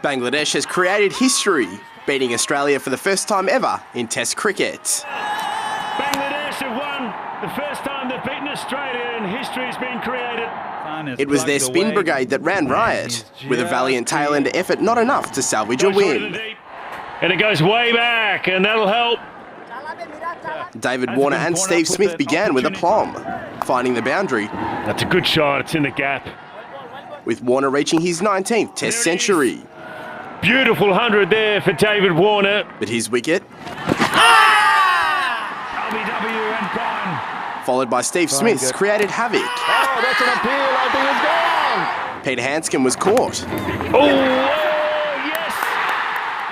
Bangladesh has created history, beating Australia for the first time ever in Test cricket. Bangladesh have won the first time they've beaten Australia and history has been created. It was their spin brigade that ran riot. With a valiant tail-end effort, not enough to salvage a win. And it goes way back, and that'll help. David Warner and Steve Smith began with aplomb, finding the boundary. That's a good shot, it's in the gap. With Warner reaching his 19th Test century. Beautiful 100 there for David Warner. But his wicket, LBW and gone. followed by Steve Smith's, created havoc. Oh, that's an appeal. I think it's gone. Peter Hanscom was caught. Oh, yes!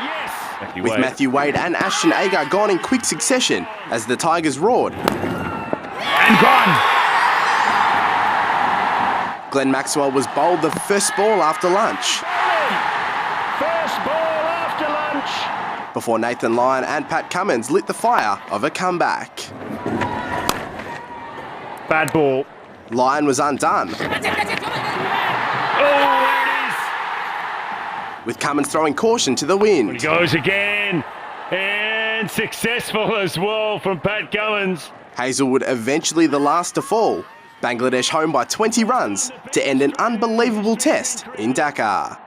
Yes! With Matthew Wade and Ashton Agar gone in quick succession as the Tigers roared. And gone! Glenn Maxwell was bowled the first ball after lunch. First ball after lunch. Before Nathan Lyon and Pat Cummins lit the fire of a comeback. Bad ball. Lyon was undone, Oh, there it is. with Cummins throwing caution to the wind. He goes again. And successful as well from Pat Cummins. Hazelwood eventually the last to fall. Bangladesh home by 20 runs to end an unbelievable test in Dhaka.